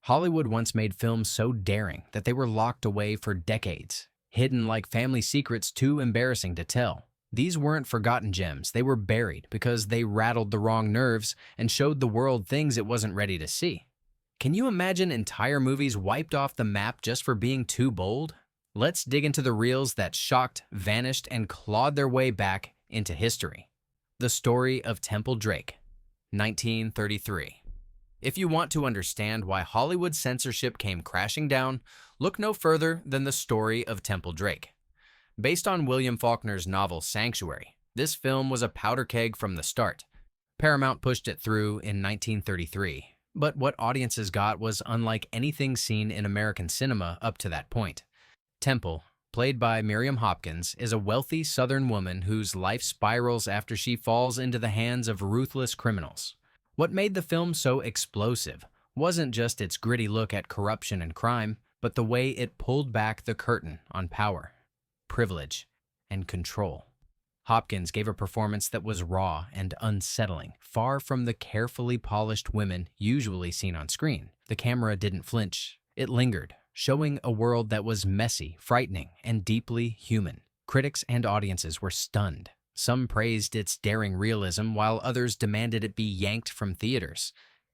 Hollywood once made films so daring that they were locked away for decades, hidden like family secrets too embarrassing to tell. These weren't forgotten gems, they were buried because they rattled the wrong nerves and showed the world things it wasn't ready to see. Can you imagine entire movies wiped off the map just for being too bold? Let's dig into the reels that shocked, vanished, and clawed their way back into history. The story of Temple Drake, 1933. If you want to understand why Hollywood censorship came crashing down, look no further than the story of Temple Drake. Based on William Faulkner's novel Sanctuary, this film was a powder keg from the start. Paramount pushed it through in 1933, but what audiences got was unlike anything seen in American cinema up to that point. Temple, played by Miriam Hopkins, is a wealthy Southern woman whose life spirals after she falls into the hands of ruthless criminals. What made the film so explosive wasn't just its gritty look at corruption and crime, but the way it pulled back the curtain on power, privilege, and control. Hopkins gave a performance that was raw and unsettling, far from the carefully polished women usually seen on screen. The camera didn't flinch, it lingered, showing a world that was messy, frightening, and deeply human. Critics and audiences were stunned. Some praised its daring realism, while others demanded it be yanked from theaters.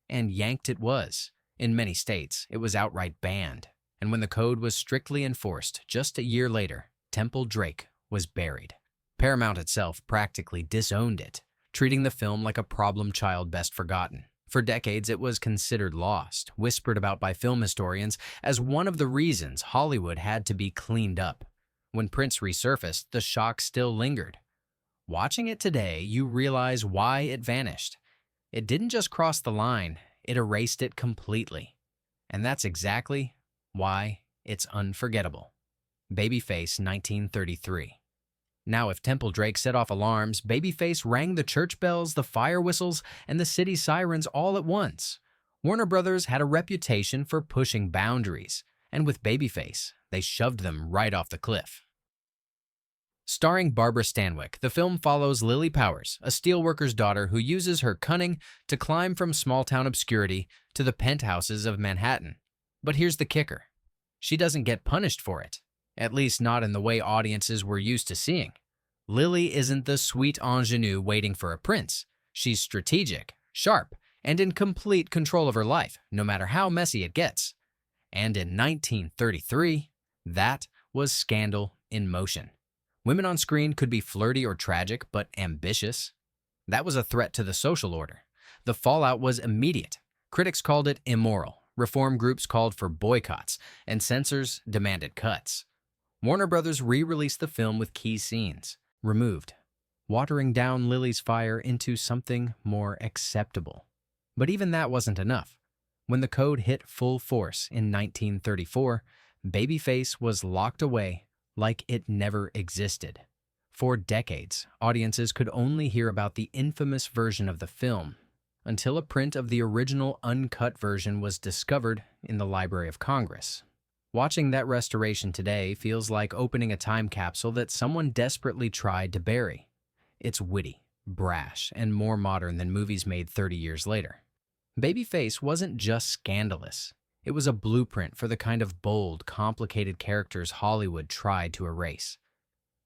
And yanked it was. In many states, it was outright banned. And when the code was strictly enforced, just a year later, Temple Drake was buried. Paramount itself practically disowned it, treating the film like a problem child best forgotten. For decades, it was considered lost, whispered about by film historians as one of the reasons Hollywood had to be cleaned up. When Prince resurfaced, the shock still lingered. Watching it today, you realize why it vanished. It didn't just cross the line, it erased it completely. And that's exactly why it's unforgettable. Babyface, 1933. Now, if Temple Drake set off alarms, Babyface rang the church bells, the fire whistles, and the city sirens all at once. Warner Brothers had a reputation for pushing boundaries, and with Babyface, they shoved them right off the cliff. Starring Barbara Stanwyck, the film follows Lily Powers, a steelworker's daughter who uses her cunning to climb from small-town obscurity to the penthouses of Manhattan. But here's the kicker. She doesn't get punished for it, at least not in the way audiences were used to seeing. Lily isn't the sweet ingenue waiting for a prince. She's strategic, sharp, and in complete control of her life, no matter how messy it gets. And in 1933, that was Scandal in motion. Women on screen could be flirty or tragic, but ambitious. That was a threat to the social order. The fallout was immediate. Critics called it immoral, reform groups called for boycotts, and censors demanded cuts. Warner Brothers re-released the film with key scenes removed, watering down Lily's fire into something more acceptable. But even that wasn't enough. When the code hit full force in 1934, Babyface was locked away like it never existed. For decades, audiences could only hear about the infamous version of the film until a print of the original uncut version was discovered in the Library of Congress. Watching that restoration today feels like opening a time capsule that someone desperately tried to bury. It's witty, brash, and more modern than movies made 30 years later. Babyface wasn't just scandalous. It was a blueprint for the kind of bold, complicated characters Hollywood tried to erase.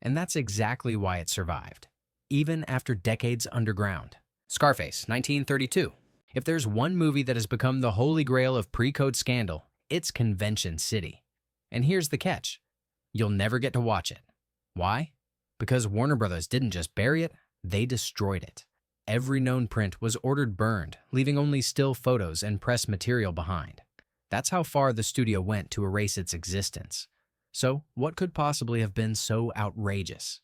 And that's exactly why it survived, even after decades underground. Scarface, 1932. If there's one movie that has become the holy grail of pre-code scandal, it's Convention City. And here's the catch. You'll never get to watch it. Why? Because Warner Brothers didn't just bury it, they destroyed it. Every known print was ordered burned, leaving only still photos and press material behind. That's how far the studio went to erase its existence. So, what could possibly have been so outrageous?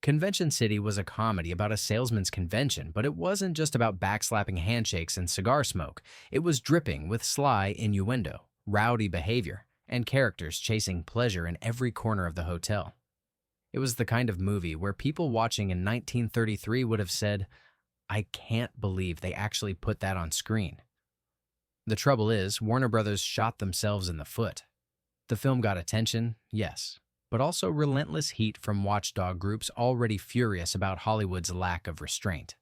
Convention City was a comedy about a salesman's convention, but it wasn't just about backslapping handshakes and cigar smoke. It was dripping with sly innuendo, rowdy behavior, and characters chasing pleasure in every corner of the hotel. It was the kind of movie where people watching in 1933 would have said, "I can't believe they actually put that on screen." The trouble is, Warner Brothers shot themselves in the foot. The film got attention, yes, but also relentless heat from watchdog groups already furious about Hollywood's lack of restraint.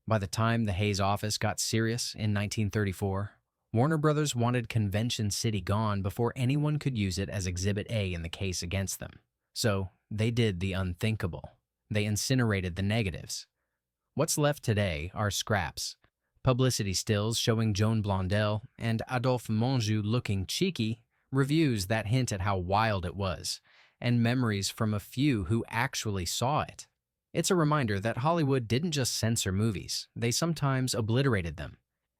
By the time the Hays office got serious in 1934, Warner Brothers wanted Convention City gone before anyone could use it as Exhibit A in the case against them. So they did the unthinkable. They incinerated the negatives. What's left today are scraps. Publicity stills showing Joan Blondell and Adolphe Menjou looking cheeky, reviews that hint at how wild it was, and memories from a few who actually saw it. It's a reminder that Hollywood didn't just censor movies, they sometimes obliterated them.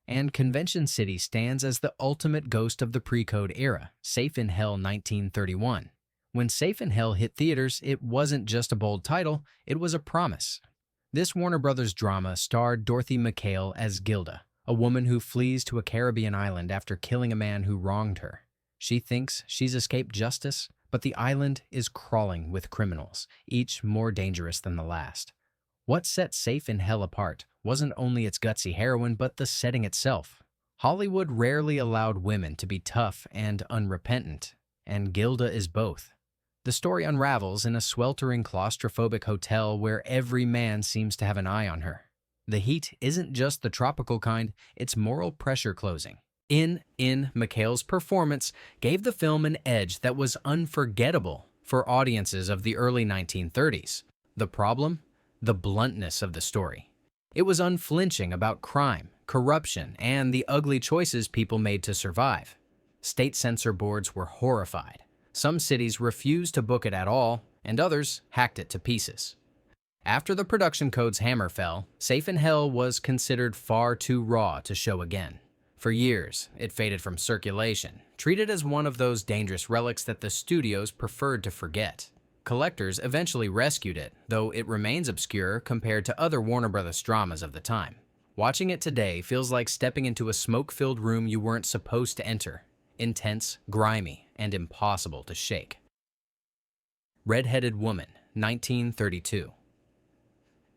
And Convention City stands as the ultimate ghost of the pre-code era, Safe in Hell 1931. When Safe in Hell hit theaters, it wasn't just a bold title, it was a promise. This Warner Brothers drama starred Dorothy McHale as Gilda, a woman who flees to a Caribbean island after killing a man who wronged her. She thinks she's escaped justice, but the island is crawling with criminals, each more dangerous than the last. What set Safe in Hell apart wasn't only its gutsy heroine, but the setting itself. Hollywood rarely allowed women to be tough and unrepentant, and Gilda is both. The story unravels in a sweltering, claustrophobic hotel where every man seems to have an eye on her. The heat isn't just the tropical kind, it's moral pressure closing. McHale's performance gave the film an edge that was unforgettable for audiences of the early 1930s. The problem? The bluntness of the story. It was unflinching about crime, corruption, and the ugly choices people made to survive. State censor boards were horrified. Some cities refused to book it at all, and others hacked it to pieces. After the production code's hammer fell, Safe in Hell was considered far too raw to show again. For years, it faded from circulation, treated as one of those dangerous relics that the studios preferred to forget. Collectors eventually rescued it, though it remains obscure compared to other Warner Brothers dramas of the time. Watching it today feels like stepping into a smoke-filled room you weren't supposed to enter. Intense, grimy, and impossible to shake. Red-Headed Woman, 1932.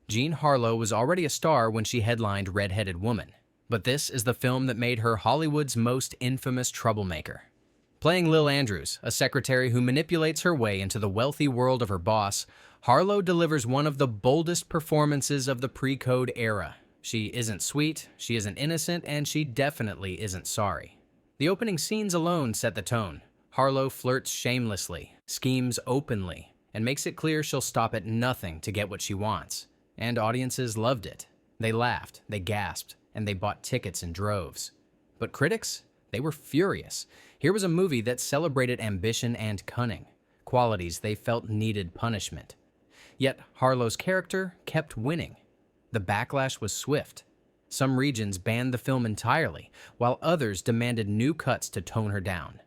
Jean Harlow was already a star when she headlined Red-Headed Woman, but this is the film that made her Hollywood's most infamous troublemaker. Playing Lil Andrews, a secretary who manipulates her way into the wealthy world of her boss, Harlow delivers one of the boldest performances of the pre-code era. She isn't sweet, she isn't innocent, and she definitely isn't sorry. The opening scenes alone set the tone. Harlow flirts shamelessly, schemes openly, and makes it clear she'll stop at nothing to get what she wants. And audiences loved it. They laughed, they gasped, and they bought tickets in droves. But critics? They were furious. Here was a movie that celebrated ambition and cunning, qualities they felt needed punishment. Yet Harlow's character kept winning. The backlash was swift. Some regions banned the film entirely, while others demanded new cuts to tone her down.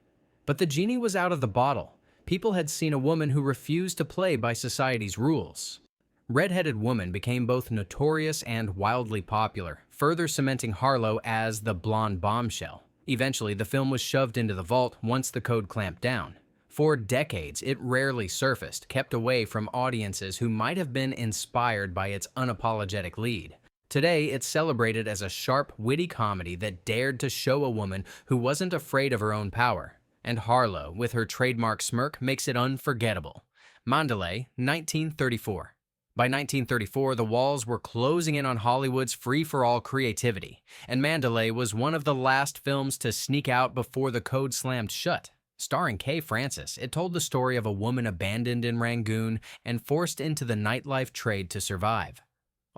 But the genie was out of the bottle. People had seen a woman who refused to play by society's rules. Red-Headed Woman became both notorious and wildly popular, further cementing Harlow as the blonde bombshell. Eventually, the film was shoved into the vault once the code clamped down. For decades, it rarely surfaced, kept away from audiences who might have been inspired by its unapologetic lead. Today, it's celebrated as a sharp, witty comedy that dared to show a woman who wasn't afraid of her own power. And Harlow, with her trademark smirk, makes it unforgettable. Mandalay, 1934. By 1934, the walls were closing in on Hollywood's free-for-all creativity, and Mandalay was one of the last films to sneak out before the code slammed shut. Starring Kay Francis, it told the story of a woman abandoned in Rangoon and forced into the nightlife trade to survive.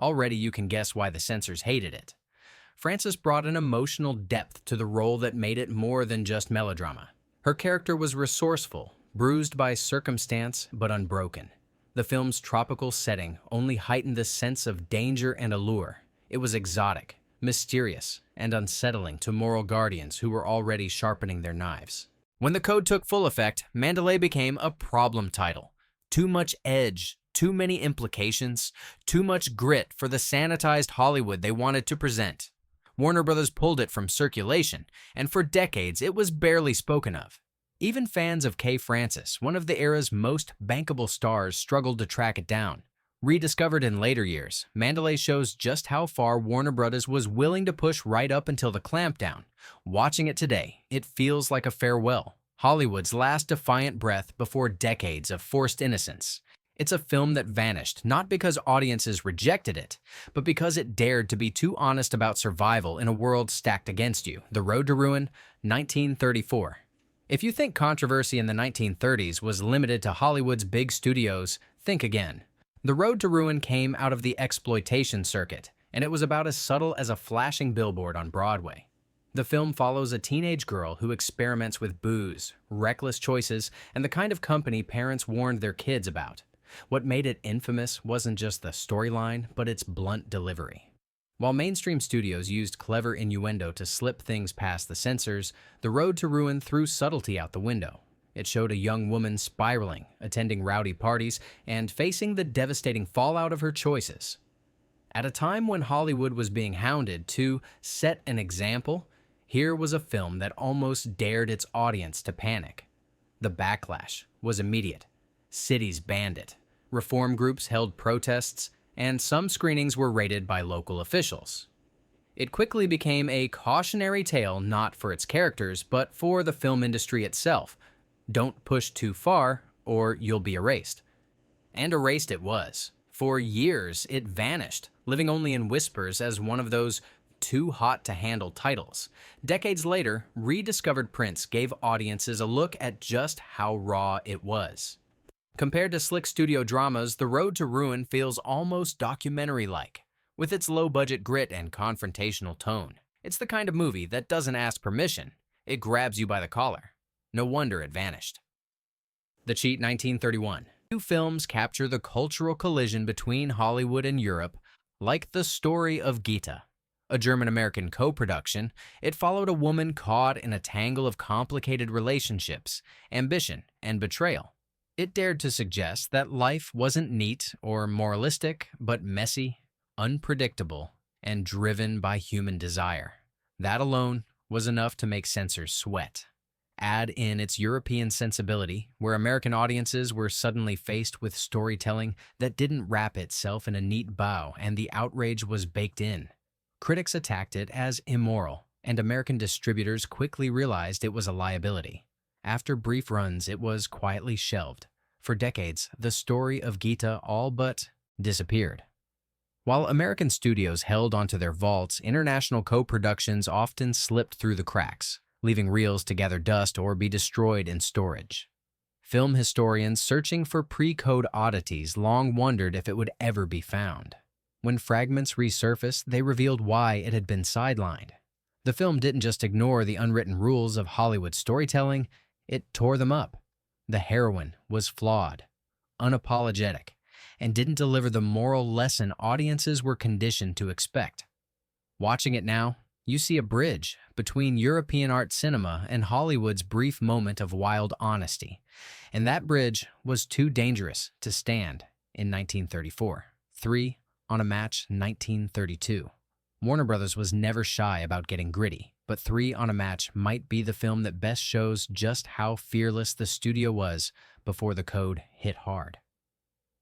Already you can guess why the censors hated it. Francis brought an emotional depth to the role that made it more than just melodrama. Her character was resourceful, bruised by circumstance, but unbroken. The film's tropical setting only heightened the sense of danger and allure. It was exotic, mysterious, and unsettling to moral guardians who were already sharpening their knives. When the code took full effect, Mandalay became a problem title. Too much edge, too many implications, too much grit for the sanitized Hollywood they wanted to present. Warner Brothers pulled it from circulation, and for decades it was barely spoken of. Even fans of Kay Francis, one of the era's most bankable stars, struggled to track it down. Rediscovered in later years, Mandalay shows just how far Warner Brothers was willing to push right up until the clampdown. Watching it today, it feels like a farewell, Hollywood's last defiant breath before decades of forced innocence. It's a film that vanished, not because audiences rejected it, but because it dared to be too honest about survival in a world stacked against you. The Road to Ruin, 1934. If you think controversy in the 1930s was limited to Hollywood's big studios, think again. The Road to Ruin came out of the exploitation circuit, and it was about as subtle as a flashing billboard on Broadway. The film follows a teenage girl who experiments with booze, reckless choices, and the kind of company parents warned their kids about. What made it infamous wasn't just the storyline, but its blunt delivery. While mainstream studios used clever innuendo to slip things past the censors, The Road to Ruin threw subtlety out the window. It showed a young woman spiraling, attending rowdy parties, and facing the devastating fallout of her choices. At a time when Hollywood was being hounded to set an example, here was a film that almost dared its audience to panic. The backlash was immediate. Cities banned it. Reform groups held protests, and some screenings were raided by local officials. It quickly became a cautionary tale not for its characters, but for the film industry itself. Don't push too far, or you'll be erased. And erased it was. For years, it vanished, living only in whispers as one of those too-hot-to-handle titles. Decades later, rediscovered prints gave audiences a look at just how raw it was. Compared to slick studio dramas, The Road to Ruin feels almost documentary-like, with its low-budget grit and confrontational tone. It's the kind of movie that doesn't ask permission. It grabs you by the collar. No wonder it vanished. The Cheat, 1931. Two films capture the cultural collision between Hollywood and Europe, like the story of Gita. A German-American co-production, it followed a woman caught in a tangle of complicated relationships, ambition, and betrayal. It dared to suggest that life wasn't neat or moralistic, but messy, unpredictable, and driven by human desire. That alone was enough to make censors sweat. Add in its European sensibility, where American audiences were suddenly faced with storytelling that didn't wrap itself in a neat bow, and the outrage was baked in. Critics attacked it as immoral, and American distributors quickly realized it was a liability. After brief runs, it was quietly shelved. For decades, the story of Gita all but disappeared. While American studios held onto their vaults, international co-productions often slipped through the cracks, leaving reels to gather dust or be destroyed in storage. Film historians searching for pre-code oddities long wondered if it would ever be found. When fragments resurfaced, they revealed why it had been sidelined. The film didn't just ignore the unwritten rules of Hollywood storytelling, it tore them up. The heroine was flawed, unapologetic, and didn't deliver the moral lesson audiences were conditioned to expect. Watching it now, you see a bridge between European art cinema and Hollywood's brief moment of wild honesty, and that bridge was too dangerous to stand in 1934. 3 on a Match, 1932. Warner Brothers was never shy about getting gritty, but 3 on a Match might be the film that best shows just how fearless the studio was before the code hit hard.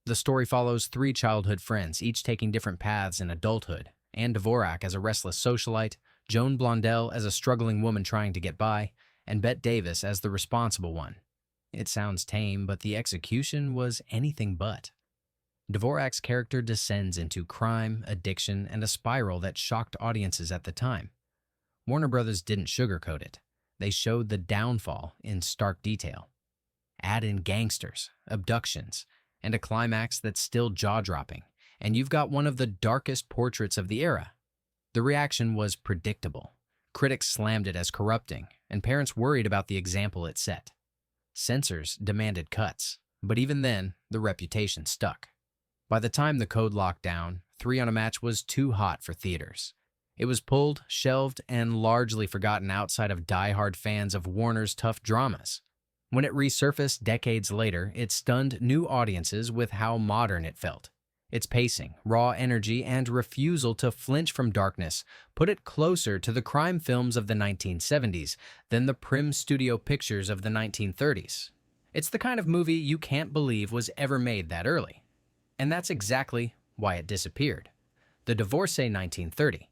The story follows 3 childhood friends, each taking different paths in adulthood. Anne Dvorak as a restless socialite, Joan Blondell as a struggling woman trying to get by, and Bette Davis as the responsible one. It sounds tame, but the execution was anything but. Dvorak's character descends into crime, addiction, and a spiral that shocked audiences at the time. Warner Brothers didn't sugarcoat it. They showed the downfall in stark detail. Add in gangsters, abductions, and a climax that's still jaw-dropping, and you've got one of the darkest portraits of the era. The reaction was predictable. Critics slammed it as corrupting, and parents worried about the example it set. Censors demanded cuts, but even then, the reputation stuck. By the time the code locked down, 3 on a Match was too hot for theaters. It was pulled, shelved, and largely forgotten outside of die-hard fans of Warner's tough dramas. When it resurfaced decades later, it stunned new audiences with how modern it felt. Its pacing, raw energy, and refusal to flinch from darkness put it closer to the crime films of the 1970s than the prim studio pictures of the 1930s. It's the kind of movie you can't believe was ever made that early. And that's exactly why it disappeared. The Divorcee, 1930.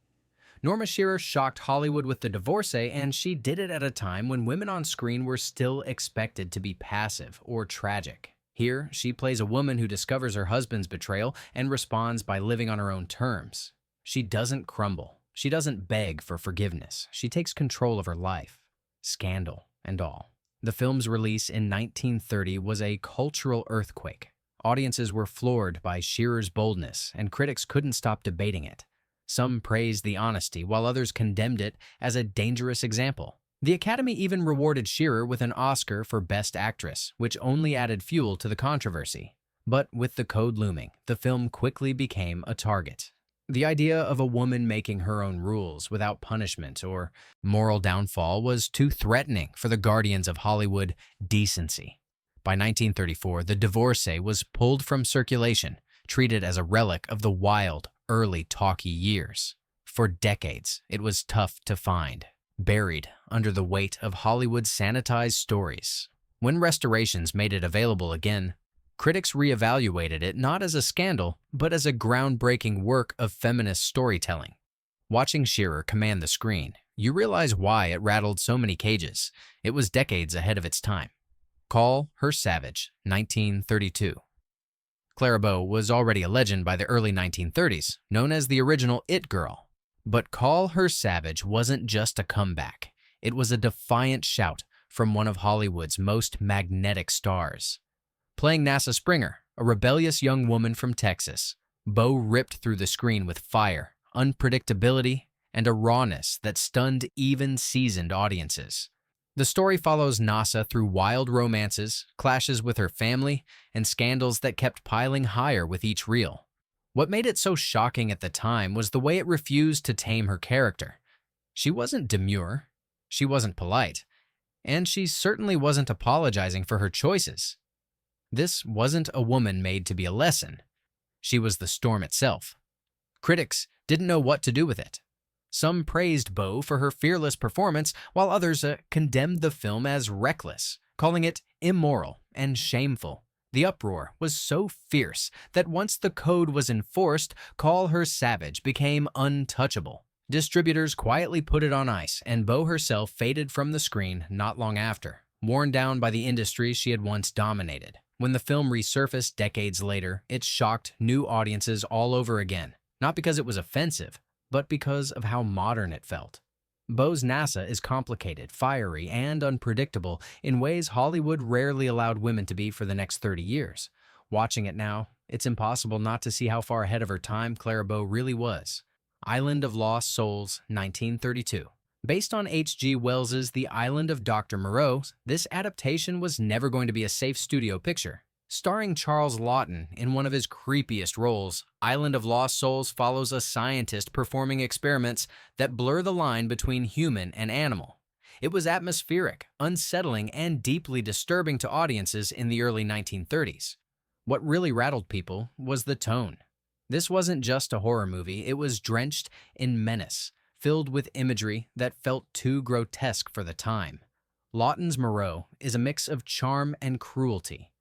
Norma Shearer shocked Hollywood with The Divorcee, and she did it at a time when women on screen were still expected to be passive or tragic. Here, she plays a woman who discovers her husband's betrayal and responds by living on her own terms. She doesn't crumble. She doesn't beg for forgiveness. She takes control of her life. Scandal and all. The film's release in 1930 was a cultural earthquake. Audiences were floored by Shearer's boldness, and critics couldn't stop debating it. Some praised the honesty, while others condemned it as a dangerous example. The Academy even rewarded Shearer with an Oscar for Best Actress, which only added fuel to the controversy. But with the code looming, the film quickly became a target. The idea of a woman making her own rules without punishment or moral downfall was too threatening for the guardians of Hollywood decency. By 1934, the Divorcee was pulled from circulation, treated as a relic of the wild, early talkie years. For decades, it was tough to find, buried under the weight of Hollywood's sanitized stories. When restorations made it available again, critics reevaluated it not as a scandal, but as a groundbreaking work of feminist storytelling. Watching Shearer command the screen, you realize why it rattled so many cages. It was decades ahead of its time. Call Her Savage, 1932. Clara Bow was already a legend by the early 1930s, known as the original It Girl. But Call Her Savage wasn't just a comeback. It was a defiant shout from one of Hollywood's most magnetic stars. Playing NASA Springer, a rebellious young woman from Texas, Bow ripped through the screen with fire, unpredictability, and a rawness that stunned even seasoned audiences. The story follows NASA through wild romances, clashes with her family, and scandals that kept piling higher with each reel. What made it so shocking at the time was the way it refused to tame her character. She wasn't demure, she wasn't polite, and she certainly wasn't apologizing for her choices. This wasn't a woman made to be a lesson. She was the storm itself. Critics didn't know what to do with it. Some praised Bow for her fearless performance, while others condemned the film as reckless, calling it immoral and shameful. The uproar was so fierce that once the code was enforced, Call Her Savage became untouchable. Distributors quietly put it on ice, and Bow herself faded from the screen not long after, worn down by the industry she had once dominated. When the film resurfaced decades later, it shocked new audiences all over again, not because it was offensive, but because of how modern it felt. Bow's NASA is complicated, fiery, and unpredictable in ways Hollywood rarely allowed women to be for the next 30 years. Watching it now, it's impossible not to see how far ahead of her time Clara Bow really was. Island of Lost Souls, 1932. Based on H.G. Wells's The Island of Dr. Moreau, this adaptation was never going to be a safe studio picture. Starring Charles Laughton in one of his creepiest roles, Island of Lost Souls follows a scientist performing experiments that blur the line between human and animal. It was atmospheric, unsettling, and deeply disturbing to audiences in the early 1930s. What really rattled people was the tone. This wasn't just a horror movie, it was drenched in menace, filled with imagery that felt too grotesque for the time. Laughton's Moreau is a mix of charm and cruelty,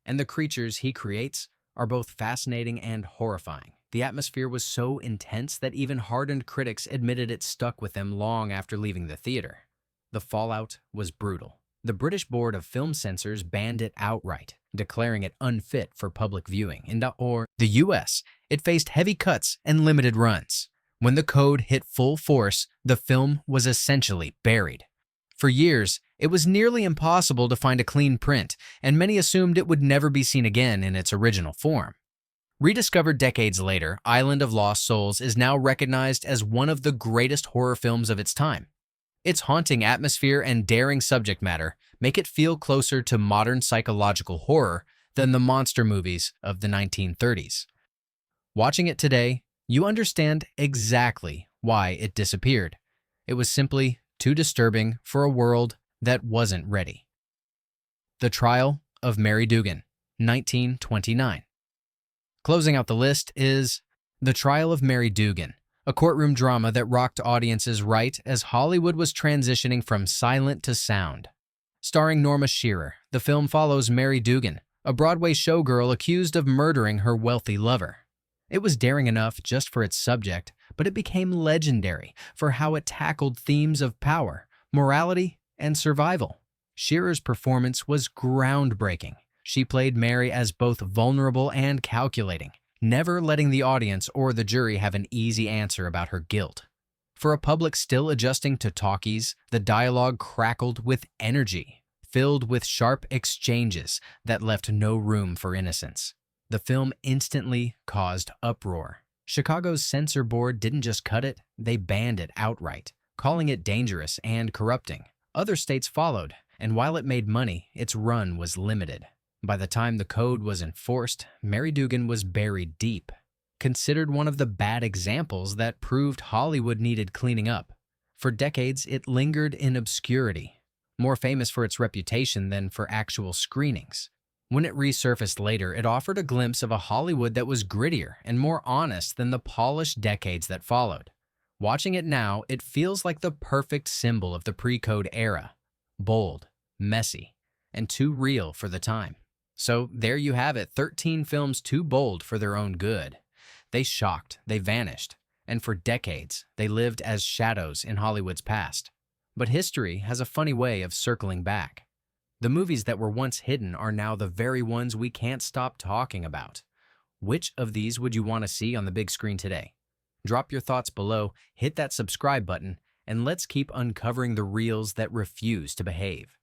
and the creatures he creates are both fascinating and horrifying. The atmosphere was so intense that even hardened critics admitted it stuck with them long after leaving the theater. The fallout was brutal. The British Board of Film Censors banned it outright, declaring it unfit for public viewing. In the US, it faced heavy cuts and limited runs. When the code hit full force, the film was essentially buried. For years, it was nearly impossible to find a clean print, and many assumed it would never be seen again in its original form. Rediscovered decades later, Island of Lost Souls is now recognized as one of the greatest horror films of its time. Its haunting atmosphere and daring subject matter make it feel closer to modern psychological horror than the monster movies of the 1930s. Watching it today, you understand exactly why it disappeared. It was simply too disturbing for a world that wasn't ready. The Trial of Mary Dugan, 1929. Closing out the list is The Trial of Mary Dugan, a courtroom drama that rocked audiences right as Hollywood was transitioning from silent to sound. Starring Norma Shearer, the film follows Mary Dugan, a Broadway showgirl accused of murdering her wealthy lover. It was daring enough just for its subject, but it became legendary for how it tackled themes of power, morality, and survival. Shearer's performance was groundbreaking, She played Mary as both vulnerable and calculating, never letting the audience or the jury have an easy answer about her guilt. For a public still adjusting to talkies, the dialogue crackled with energy, filled with sharp exchanges that left no room for innocence. The film instantly caused uproar. Chicago's censor board didn't just cut it, they banned it outright, calling it dangerous and corrupting. Other states followed, and while it made money, its run was limited. By the time the code was enforced, Mary Dugan was buried deep, considered one of the bad examples that proved Hollywood needed cleaning up. For decades, it lingered in obscurity, more famous for its reputation than for actual screenings. When it resurfaced later, it offered a glimpse of a Hollywood that was grittier and more honest than the polished decades that followed. Watching it now, it feels like the perfect symbol of the pre-code era. Bold, messy, and too real for the time. So there you have it, 13 films too bold for their own good. They shocked, they vanished, and for decades, they lived as shadows in Hollywood's past. But history has a funny way of circling back. The movies that were once hidden are now the very ones we can't stop talking about. Which of these would you want to see on the big screen today? Drop your thoughts below, hit that subscribe button, and let's keep uncovering the reels that refuse to behave.